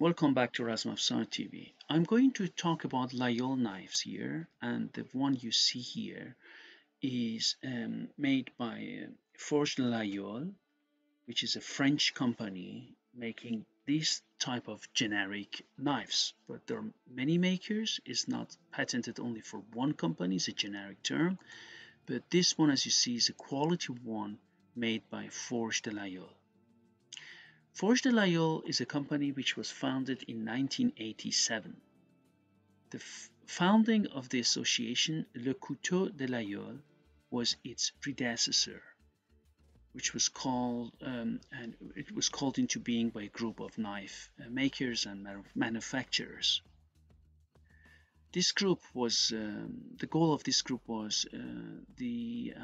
Welcome back to Razmafsar TV. I'm going to talk about Laguiole knives here, and the one you see here is made by Forge de Laguiole, which is a French company making this type of generic knives. But there are many makers. It's not patented only for one company. It's a generic term. But this one, as you see, is a quality one made by Forge de Laguiole. Forge de Laguiole is a company which was founded in 1987. The founding of the association, Le Couteau de Laguiole, was its predecessor, which was called into being by a group of knife makers and manufacturers. This group was the goal of this group was the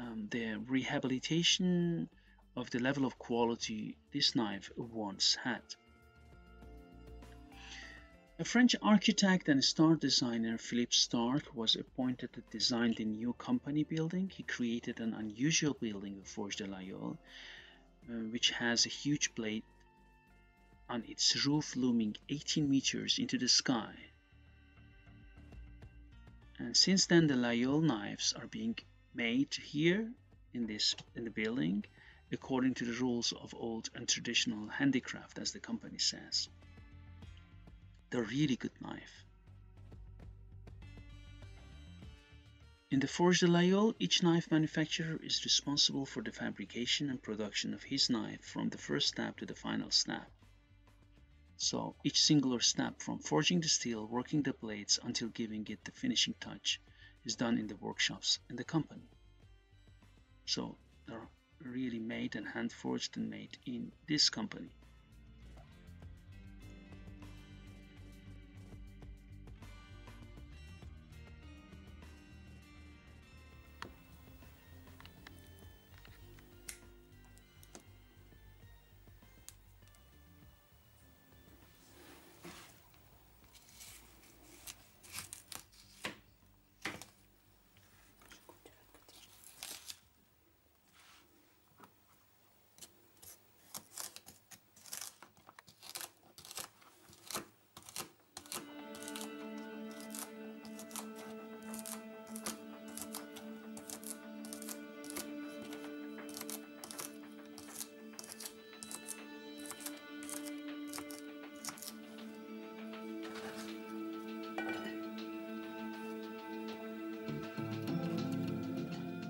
rehabilitation of the level of quality this knife once had. A French architect and star designer, Philippe Starck, was appointed to design the new company building. He created an unusual building of Forge de Laguiole, which has a huge blade on its roof looming 18 meters into the sky. And since then, the Laguiole knives are being made here in the building according to the rules of old and traditional handicraft, as the company says. They're really good knife. In the Forge de Laguiole, each knife manufacturer is responsible for the fabrication and production of his knife from the first step to the final step. So each singular step, from forging the steel, working the blades, until giving it the finishing touch, is done in the workshops in the company. So they're really made and hand forged and made in this company.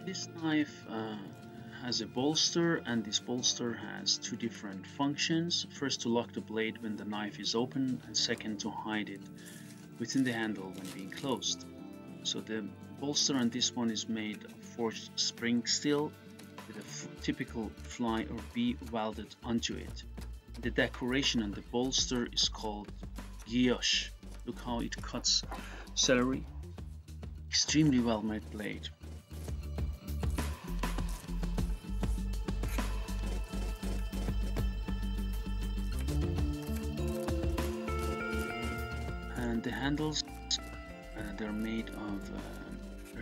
This knife has a bolster, and this bolster has two different functions. First, to lock the blade when the knife is open, and second, to hide it within the handle when being closed. So the bolster on this one is made of forged spring steel with a typical fly or bee welded onto it. The decoration on the bolster is called guilloche. Look how it cuts celery. Extremely well made blade. And the handles, they're made of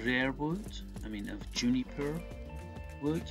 rare wood, of juniper wood.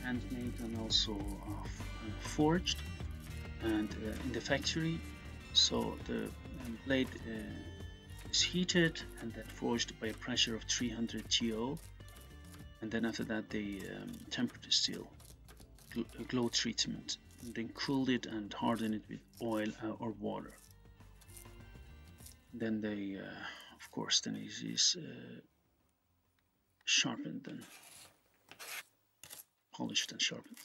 Handmade and also forged and in the factory. So the blade is heated and then forged by a pressure of 300 TO, and then after that they tempered the steel, glow treatment, and then cooled it and hardened it with oil or water. Then they of course then it is sharpened and polished and sharpened.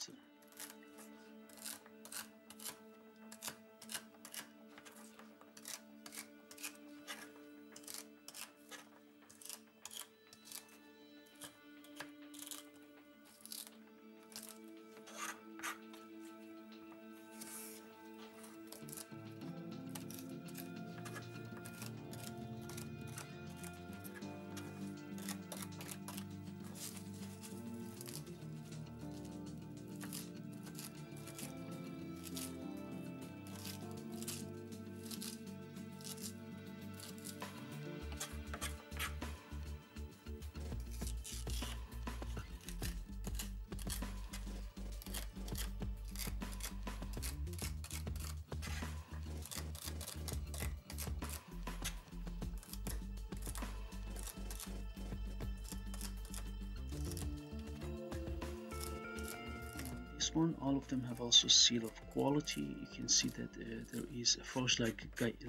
This one, all of them have also seal of quality. You can see that there is a Forge de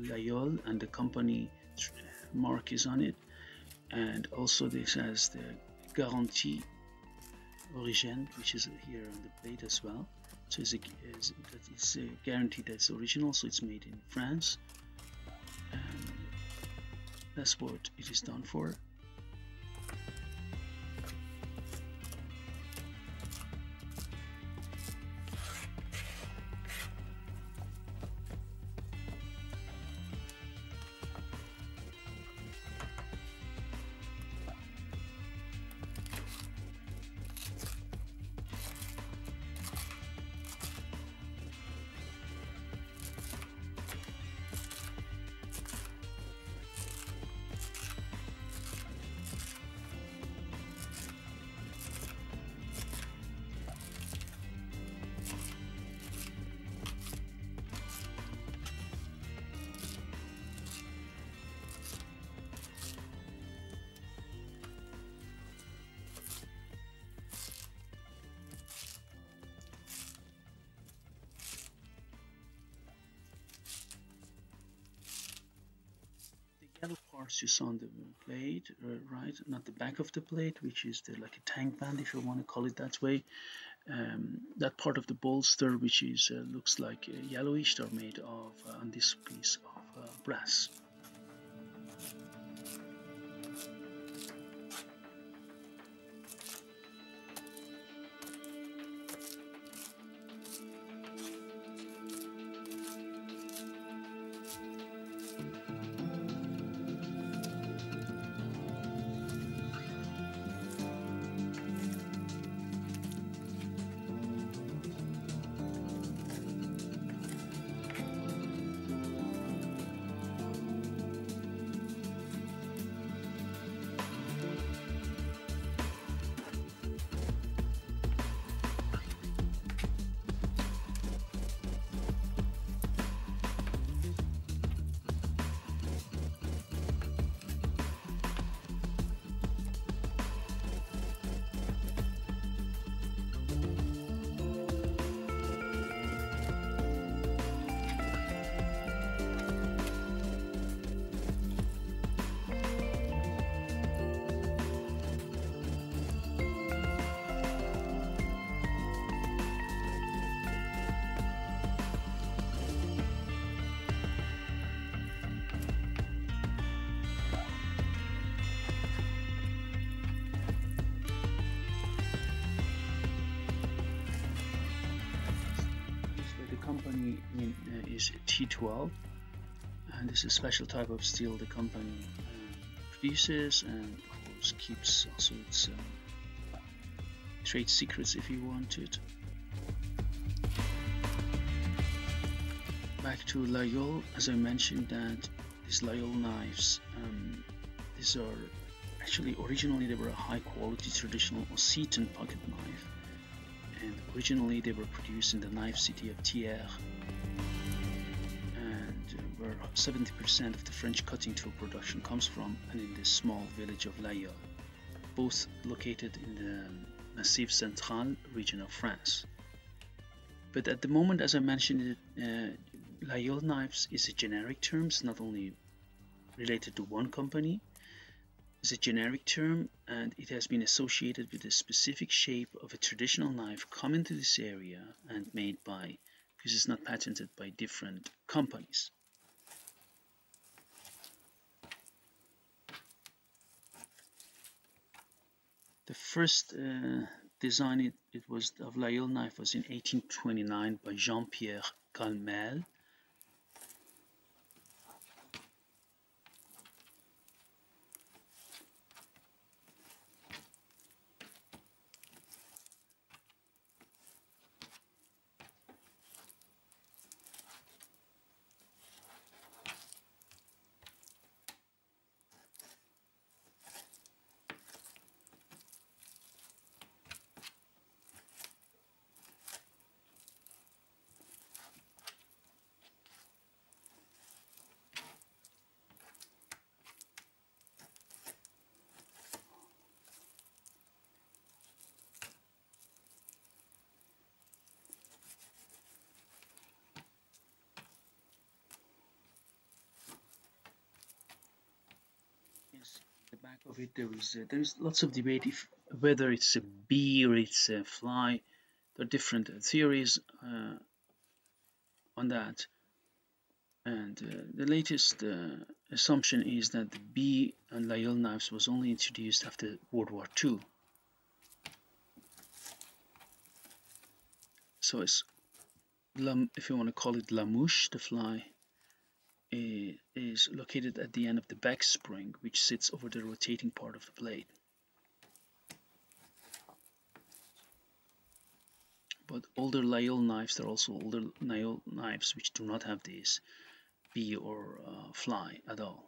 Laguiole and the company mark is on it, and also this has the Garantie Origine, which is here on the plate as well. So it's a guarantee that it's original, so it's made in France, and that's what it is done for. Yellow parts you saw on the plate, right? Not the back of the plate, which is like a tank band, if you want to call it that way. That part of the bolster, which is looks like yellowish, are made of on this piece of brass. Company is T12, and this is a special type of steel the company produces, and of course keeps also its trade secrets if you want it. Back to Laguiole, as I mentioned that these Laguiole knives, these are actually originally they were a high quality traditional Occitan pocket knife. And originally they were produced in the knife city of Thiers, and where 70% of the French cutting tool production comes from, and in this small village of Laguiole, both located in the Massif Central region of France. But at the moment, as I mentioned, Laguiole knives is a generic term, it's not only related to one company. is a generic term, and it has been associated with the specific shape of a traditional knife common to this area and made by, because it's not patented, by different companies. The first design it was of Laguiole knife was in 1829 by Jean-Pierre Calmel. Yes, the back of it there is lots of debate if whether it's a bee or it's a fly. There are different theories on that, and the latest assumption is that the bee and Laguiole knives was only introduced after World War II. So it's, if you want to call it la mouche, the fly, is located at the end of the back spring, which sits over the rotating part of the blade. But older Laguiole knives, there are also older Laguiole knives which do not have this bee or fly at all.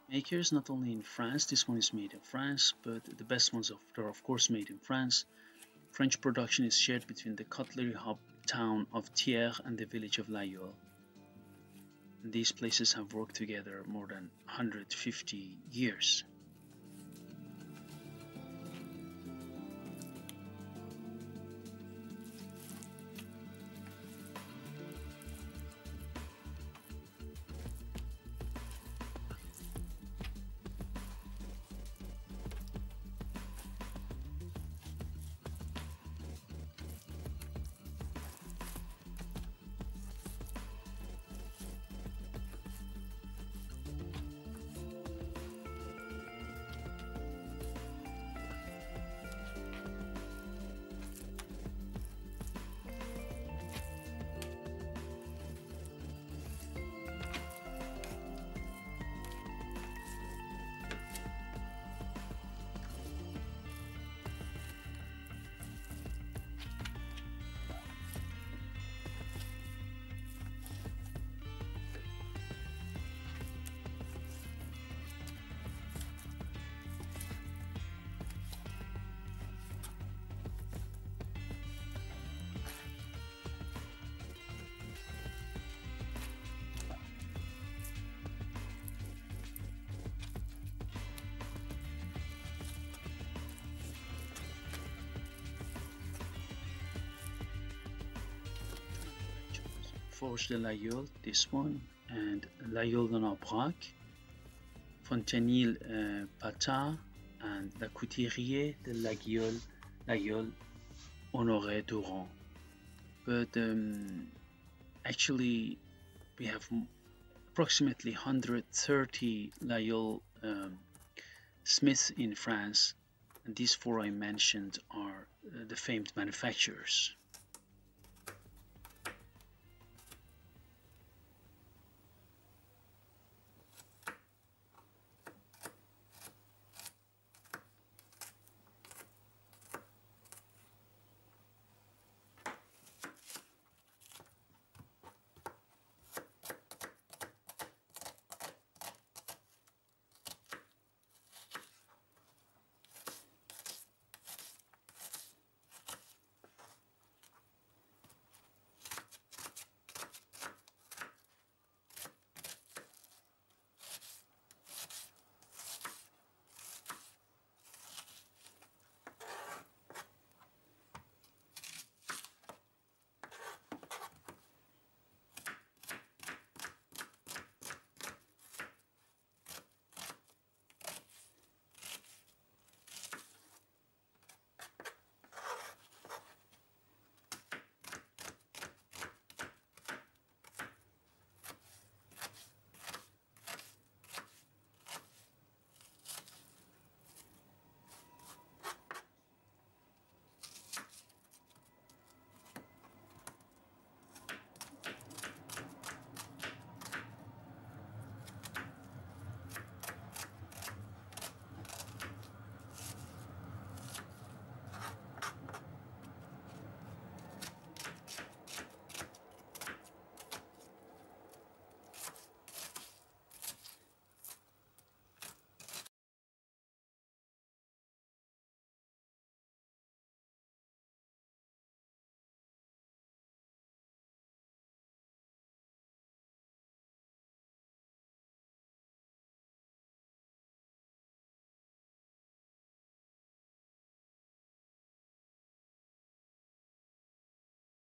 Makers not only in France, this one is made in France, but the best ones are of course made in France. French production is shared between the Coutellerie hub town of Thiers and the village of Laguiole. And these places have worked together more than 150 years. Forge de Laguiole, this one, and Laguiole en Aubrac, Fontenille Pataud, and la Coutellerie de Laguiole, Honoré, Durand. But actually, we have approximately 130 Laguiole smiths in France, And these four I mentioned are the famed manufacturers.